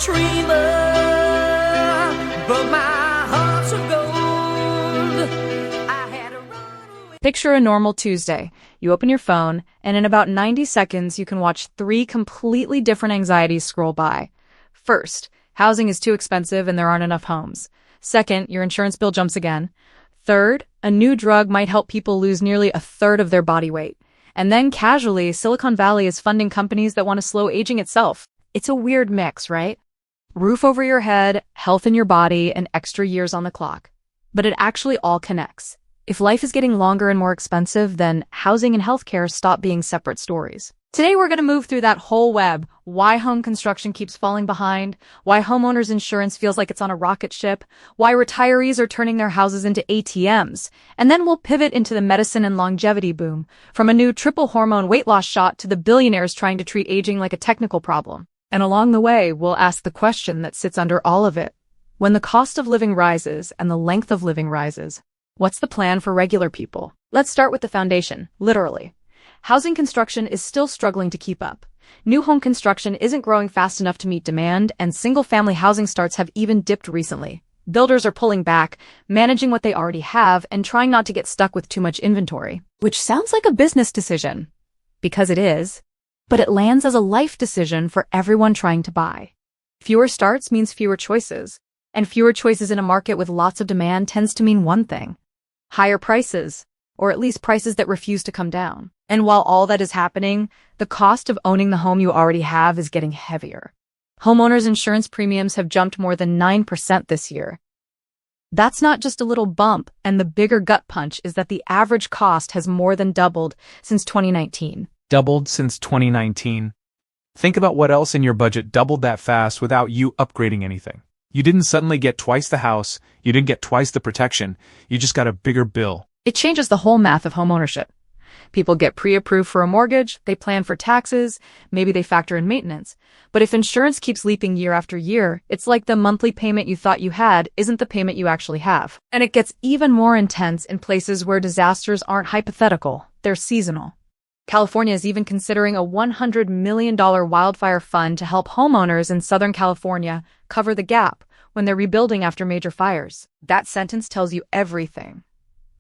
dreamer, but my heart's of gold. I had a runaway. Picture a normal Tuesday. You open your phone, and in about 90 seconds, you can watch 3 completely different anxieties scroll by. First, housing is too expensive and there aren't enough homes. Second, your insurance bill jumps again. Third, a new drug might help people lose nearly a third of their body weight. And then casually, Silicon Valley is funding companies that want to slow aging itself. It's a weird mix, right? Roof over your head, health in your body, and extra years on the clock. But it actually all connects. If life is getting longer and more expensive, then housing and healthcare stop being separate stories. Today we're going to move through that whole web: why home construction keeps falling behind, why homeowners insurance feels like it's on a rocket ship, why retirees are turning their houses into ATMs, and then we'll pivot into the medicine and longevity boom, from a new triple hormone weight loss shot to the billionaires trying to treat aging like a technical problem. And along the way, we'll ask the question that sits under all of it. When the cost of living rises and the length of living rises, what's the plan for regular people? Let's start with the foundation, literally. Housing construction is still struggling to keep up. New home construction isn't growing fast enough to meet demand, and single-family housing starts have even dipped recently. Builders are pulling back, managing what they already have, and trying not to get stuck with too much inventory. Which sounds like a business decision. Because it is. But it lands as a life decision for everyone trying to buy. Fewer starts means fewer choices. And fewer choices in a market with lots of demand tends to mean one thing: higher prices, or at least prices that refuse to come down. And while all that is happening, the cost of owning the home you already have is getting heavier. Homeowners' insurance premiums have jumped more than 9% this year. That's not just a little bump, and the bigger gut punch is that the average cost has more than doubled since 2019. Doubled since 2019. Think about what else in your budget doubled that fast without you upgrading anything. You didn't suddenly get twice the house, you didn't get twice the protection, you just got a bigger bill. It changes the whole math of homeownership. People get pre-approved for a mortgage, they plan for taxes, maybe they factor in maintenance. But if insurance keeps leaping year after year, it's like the monthly payment you thought you had isn't the payment you actually have. And it gets even more intense in places where disasters aren't hypothetical, they're seasonal. California is even considering a $100 million wildfire fund to help homeowners in Southern California cover the gap when they're rebuilding after major fires. That sentence tells you everything.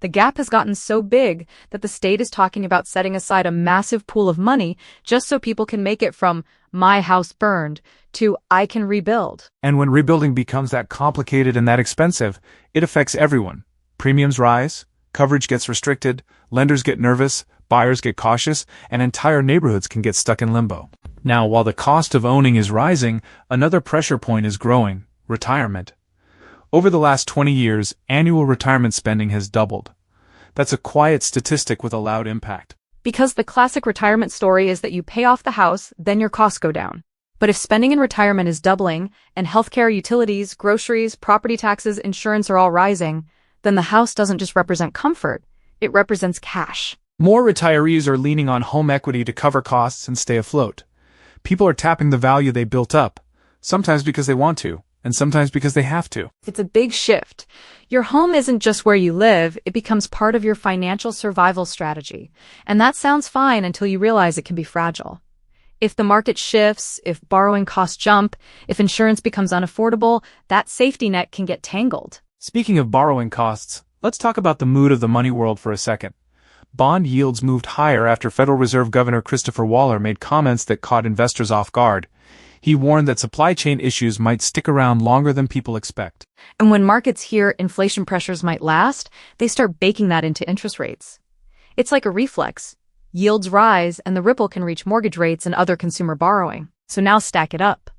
The gap has gotten so big that the state is talking about setting aside a massive pool of money just so people can make it from "my house burned" to "I can rebuild." And when rebuilding becomes that complicated and that expensive, it affects everyone. Premiums rise, coverage gets restricted, lenders get nervous, buyers get cautious, and entire neighborhoods can get stuck in limbo. Now, while the cost of owning is rising, another pressure point is growing: retirement. Over the last 20 years, annual retirement spending has doubled. That's a quiet statistic with a loud impact. Because the classic retirement story is that you pay off the house, then your costs go down. But if spending in retirement is doubling, and healthcare, utilities, groceries, property taxes, insurance are all rising, then the house doesn't just represent comfort, it represents cash. More retirees are leaning on home equity to cover costs and stay afloat. People are tapping the value they built up, sometimes because they want to, and sometimes because they have to. It's a big shift. Your home isn't just where you live, it becomes part of your financial survival strategy. And that sounds fine until you realize it can be fragile. If the market shifts, if borrowing costs jump, if insurance becomes unaffordable, that safety net can get tangled. Speaking of borrowing costs, let's talk about the mood of the money world for a second. Bond yields moved higher after Federal Reserve Governor Christopher Waller made comments that caught investors off guard. He warned that supply chain issues might stick around longer than people expect. And when markets hear inflation pressures might last, they start baking that into interest rates. It's like a reflex. Yields rise, and the ripple can reach mortgage rates and other consumer borrowing. So now stack it up.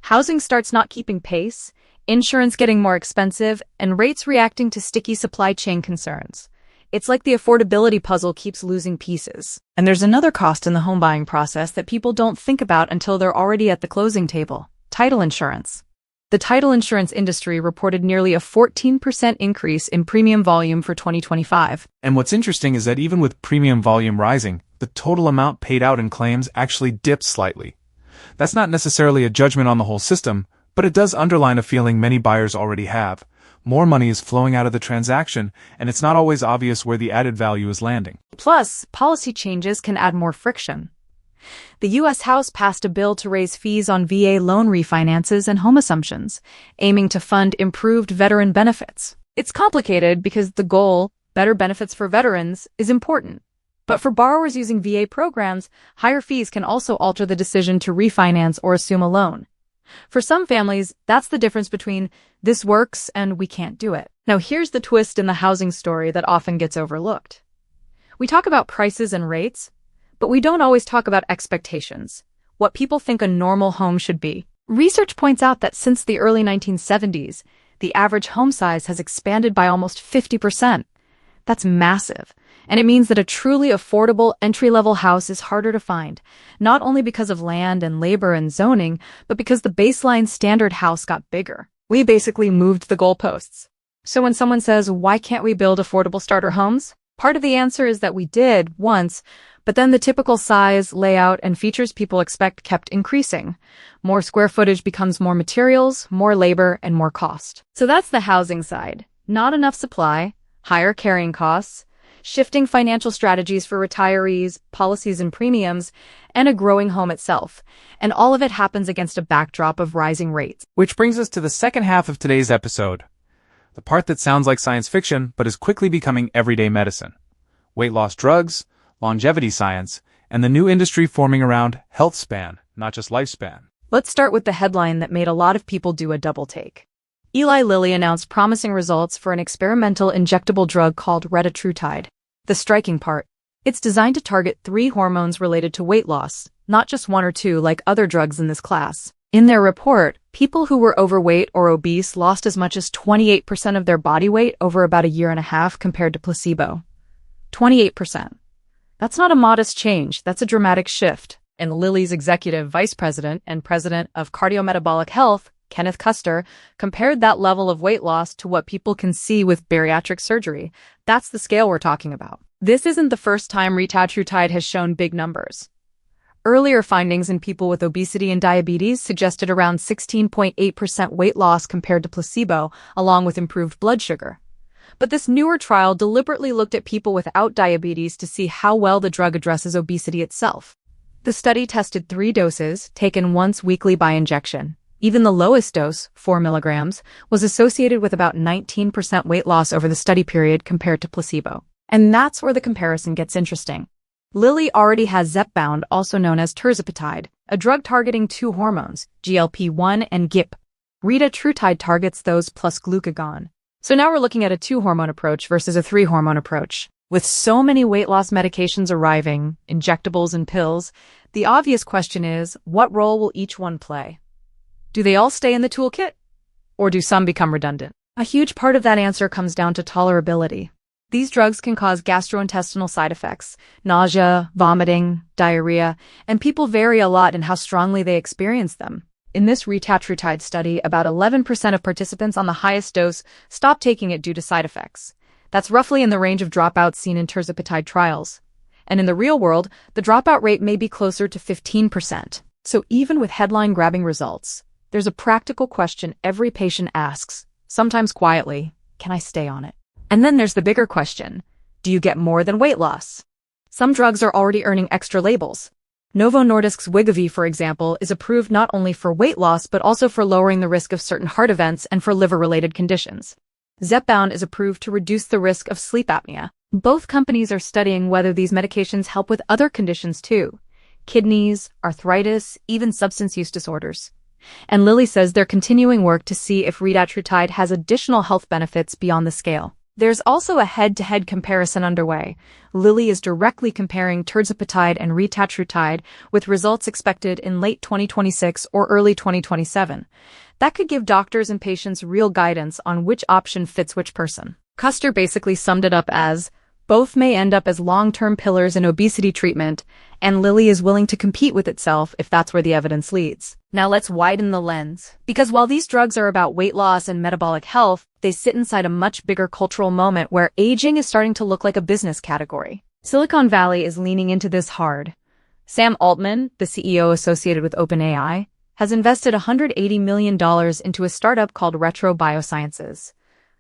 Housing starts not keeping pace, insurance getting more expensive, and rates reacting to sticky supply chain concerns. It's like the affordability puzzle keeps losing pieces. And there's another cost in the home buying process that people don't think about until they're already at the closing table: title insurance. The title insurance industry reported nearly a 14% increase in premium volume for 2025. And what's interesting is that even with premium volume rising, the total amount paid out in claims actually dipped slightly. That's not necessarily a judgment on the whole system, but it does underline a feeling many buyers already have. More money is flowing out of the transaction, and it's not always obvious where the added value is landing. Plus, policy changes can add more friction. The U.S. House passed a bill to raise fees on VA loan refinances and home assumptions, aiming to fund improved veteran benefits. It's complicated because the goal, better benefits for veterans, is important. But for borrowers using VA programs, higher fees can also alter the decision to refinance or assume a loan. For some families, that's the difference between this works and we can't do it. Now here's the twist in the housing story that often gets overlooked. We talk about prices and rates, but we don't always talk about expectations, what people think a normal home should be. Research points out that since the early 1970s, the average home size has expanded by almost 50%. That's massive. And it means that a truly affordable entry-level house is harder to find, not only because of land and labor and zoning, but because the baseline standard house got bigger. We basically moved the goalposts. So when someone says, why can't we build affordable starter homes? Part of the answer is that we did once, but then the typical size, layout, and features people expect kept increasing. More square footage becomes more materials, more labor, and more cost. So that's the housing side. Not enough supply, higher carrying costs, shifting financial strategies for retirees, policies and premiums, and a growing home itself. And all of it happens against a backdrop of rising rates. Which brings us to the second half of today's episode. The part that sounds like science fiction, but is quickly becoming everyday medicine. Weight loss drugs, longevity science, and the new industry forming around health span, not just lifespan. Let's start with the headline that made a lot of people do a double take. Eli Lilly announced promising results for an experimental injectable drug called retatrutide. The striking part, it's designed to target 3 hormones related to weight loss, not just 1 or 2 like other drugs in this class. In their report, people who were overweight or obese lost as much as 28% of their body weight over about a year and a half compared to placebo. 28%. That's not a modest change, that's a dramatic shift. And Lilly's executive vice president and president of cardiometabolic health, Kenneth Custer, compared that level of weight loss to what people can see with bariatric surgery. That's the scale we're talking about. This isn't the first time retatrutide has shown big numbers. Earlier findings in people with obesity and diabetes suggested around 16.8% weight loss compared to placebo, along with improved blood sugar. But this newer trial deliberately looked at people without diabetes to see how well the drug addresses obesity itself. The study tested 3 doses, taken once weekly by injection. Even the lowest dose, 4 milligrams, was associated with about 19% weight loss over the study period compared to placebo. And that's where the comparison gets interesting. Lilly already has Zepbound, also known as tirzepatide, a drug targeting 2 hormones, GLP-1 and GIP. Retatrutide targets those plus glucagon. So now we're looking at a 2-hormone approach versus a 3-hormone approach. With so many weight loss medications arriving, injectables and pills, the obvious question is, what role will each one play? Do they all stay in the toolkit? Or do some become redundant? A huge part of that answer comes down to tolerability. These drugs can cause gastrointestinal side effects, nausea, vomiting, diarrhea, and people vary a lot in how strongly they experience them. In this retatrutide study, about 11% of participants on the highest dose stopped taking it due to side effects. That's roughly in the range of dropouts seen in tirzepatide trials. And in the real world, the dropout rate may be closer to 15%. So even with headline-grabbing results, there's a practical question every patient asks, sometimes quietly, can I stay on it? And then there's the bigger question, do you get more than weight loss? Some drugs are already earning extra labels. Novo Nordisk's Wegovy, for example, is approved not only for weight loss but also for lowering the risk of certain heart events and for liver-related conditions. Zepbound is approved to reduce the risk of sleep apnea. Both companies are studying whether these medications help with other conditions too. Kidneys, arthritis, even substance use disorders. And Lilly says they're continuing work to see if retatrutide has additional health benefits beyond the scale. There's also a head-to-head comparison underway. Lilly is directly comparing tirzepatide and retatrutide with results expected in late 2026 or early 2027. That could give doctors and patients real guidance on which option fits which person. Custer basically summed it up as, both may end up as long-term pillars in obesity treatment, and Lilly is willing to compete with itself if that's where the evidence leads. Now let's widen the lens. Because while these drugs are about weight loss and metabolic health, they sit inside a much bigger cultural moment where aging is starting to look like a business category. Silicon Valley is leaning into this hard. Sam Altman, the CEO associated with OpenAI, has invested $180 million into a startup called Retro Biosciences.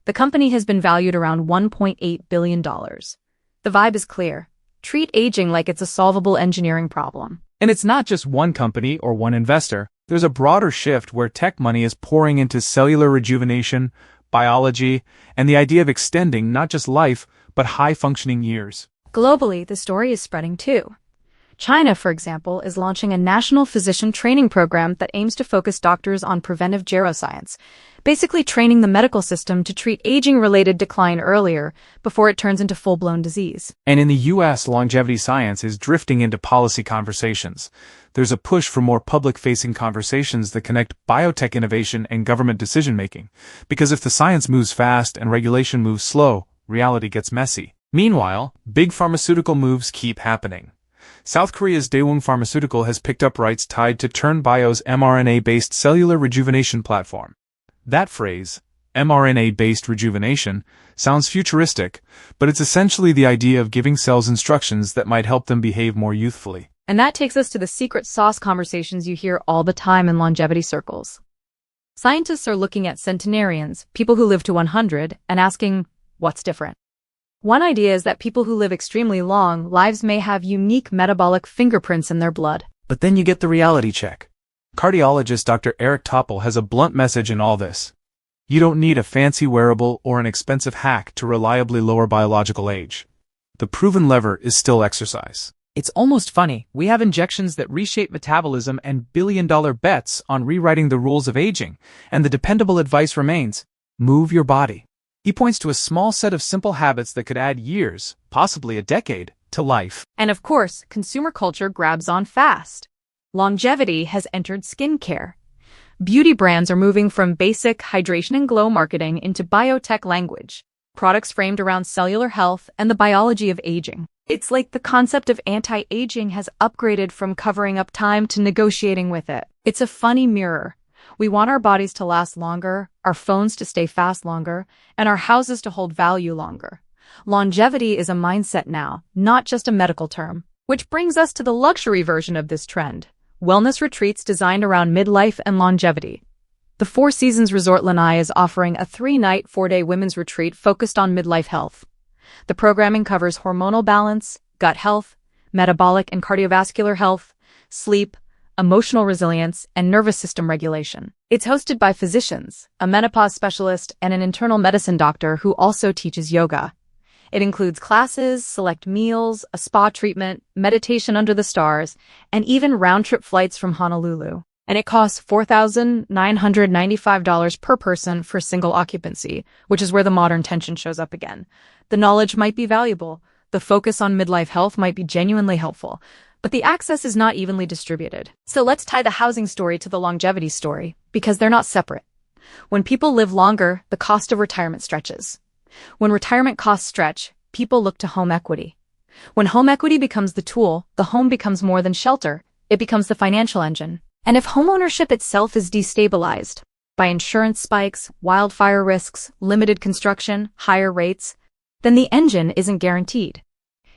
The company has been valued around $1.8 billion. The vibe is clear. Treat aging like it's a solvable engineering problem. And it's not just one company or one investor. There's a broader shift where tech money is pouring into cellular rejuvenation, biology, and the idea of extending not just life, but high-functioning years. Globally, the story is spreading too. China, for example, is launching a national physician training program that aims to focus doctors on preventive geroscience, basically training the medical system to treat aging-related decline earlier before it turns into full-blown disease. And in the US, longevity science is drifting into policy conversations. There's a push for more public-facing conversations that connect biotech innovation and government decision-making. Because if the science moves fast and regulation moves slow, reality gets messy. Meanwhile, big pharmaceutical moves keep happening. South Korea's Daewoo Pharmaceutical has picked up rights tied to TurnBio's mRNA-based cellular rejuvenation platform. That phrase, mRNA-based rejuvenation, sounds futuristic, but it's essentially the idea of giving cells instructions that might help them behave more youthfully. And that takes us to the secret sauce conversations you hear all the time in longevity circles. Scientists are looking at centenarians, people who live to 100, and asking, what's different? One idea is that people who live extremely long lives may have unique metabolic fingerprints in their blood. But then you get the reality check. Cardiologist Dr. Eric Topol has a blunt message in all this. You don't need a fancy wearable or an expensive hack to reliably lower biological age. The proven lever is still exercise. It's almost funny. We have injections that reshape metabolism and billion-dollar bets on rewriting the rules of aging, and the dependable advice remains, move your body. He points to a small set of simple habits that could add years, possibly a decade, to life. And of course, consumer culture grabs on fast. Longevity has entered skincare. Beauty brands are moving from basic hydration and glow marketing into biotech language, products framed around cellular health and the biology of aging. It's like the concept of anti-aging has upgraded from covering up time to negotiating with it. It's a funny mirror. We want our bodies to last longer, our phones to stay fast longer, and our houses to hold value longer. Longevity is a mindset now, not just a medical term. Which brings us to the luxury version of this trend. Wellness retreats designed around midlife and longevity. The Four Seasons Resort Lanai is offering a 3-night, 4-day women's retreat focused on midlife health. The programming covers hormonal balance, gut health, metabolic and cardiovascular health, sleep, emotional resilience, and nervous system regulation. It's hosted by physicians, a menopause specialist, and an internal medicine doctor who also teaches yoga. It includes classes, select meals, a spa treatment, meditation under the stars, and even round-trip flights from Honolulu. And it costs $4,995 per person for single occupancy, which is where the modern tension shows up again. The knowledge might be valuable, the focus on midlife health might be genuinely helpful, but the access is not evenly distributed. So let's tie the housing story to the longevity story, because they're not separate. When people live longer, the cost of retirement stretches. When retirement costs stretch, people look to home equity. When home equity becomes the tool, the home becomes more than shelter, it becomes the financial engine. And if homeownership itself is destabilized by insurance spikes, wildfire risks, limited construction, higher rates, then the engine isn't guaranteed.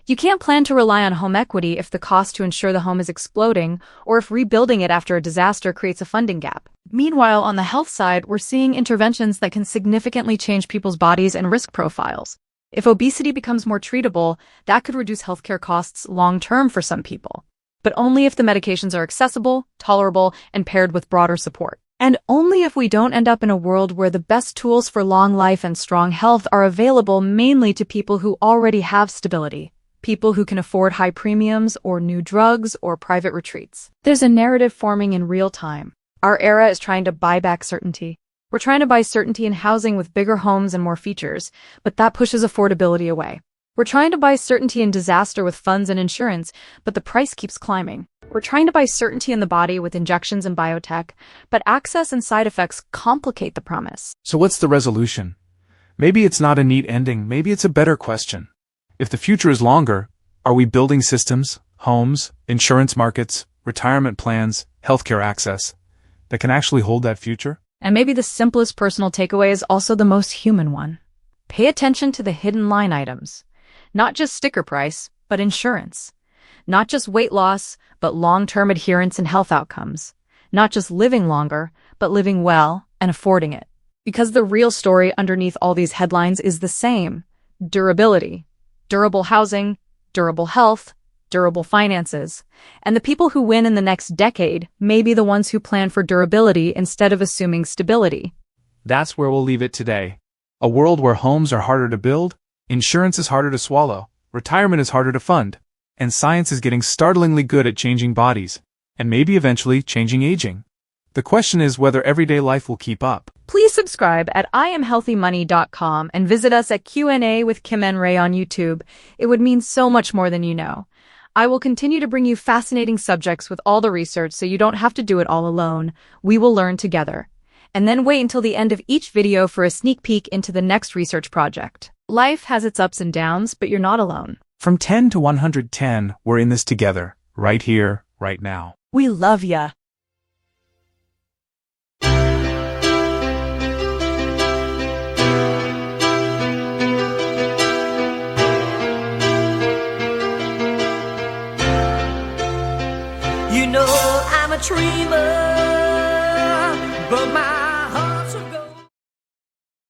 You can't plan to rely on home equity if the cost to insure the home is exploding, or if rebuilding it after a disaster creates a funding gap. Meanwhile, on the health side, we're seeing interventions that can significantly change people's bodies and risk profiles. If obesity becomes more treatable, that could reduce healthcare costs long-term for some people. But only if the medications are accessible, tolerable, and paired with broader support. And only if we don't end up in a world where the best tools for long life and strong health are available mainly to people who already have stability. People who can afford high premiums or new drugs or private retreats. There's a narrative forming in real time. Our era is trying to buy back certainty. We're trying to buy certainty in housing with bigger homes and more features, but that pushes affordability away. We're trying to buy certainty in disaster with funds and insurance, but the price keeps climbing. We're trying to buy certainty in the body with injections and biotech, but access and side effects complicate the promise. So what's the resolution? Maybe it's not a neat ending, maybe it's a better question. If the future is longer, are we building systems, homes, insurance markets, retirement plans, healthcare access that can actually hold that future? And maybe the simplest personal takeaway is also the most human one. Pay attention to the hidden line items. Not just sticker price, but insurance. Not just weight loss, but long-term adherence and health outcomes. Not just living longer, but living well and affording it. Because the real story underneath all these headlines is the same. Durability. Durable housing, durable health, durable finances. And the people who win in the next decade may be the ones who plan for durability instead of assuming stability. That's where we'll leave it today. A world where homes are harder to build, insurance is harder to swallow, retirement is harder to fund, and science is getting startlingly good at changing bodies, and maybe eventually changing aging. The question is whether everyday life will keep up. Please subscribe at IamHealthyMoney.com and visit us at Q&A with Kim and Ray on YouTube. It would mean so much more than you know. I will continue to bring you fascinating subjects with all the research so you don't have to do it all alone. We will learn together. And then wait until the end of each video for a sneak peek into the next research project. Life has its ups and downs, but you're not alone. From 10 to 110, we're in this together, right here, right now. We love ya. You know I'm a dreamer, but my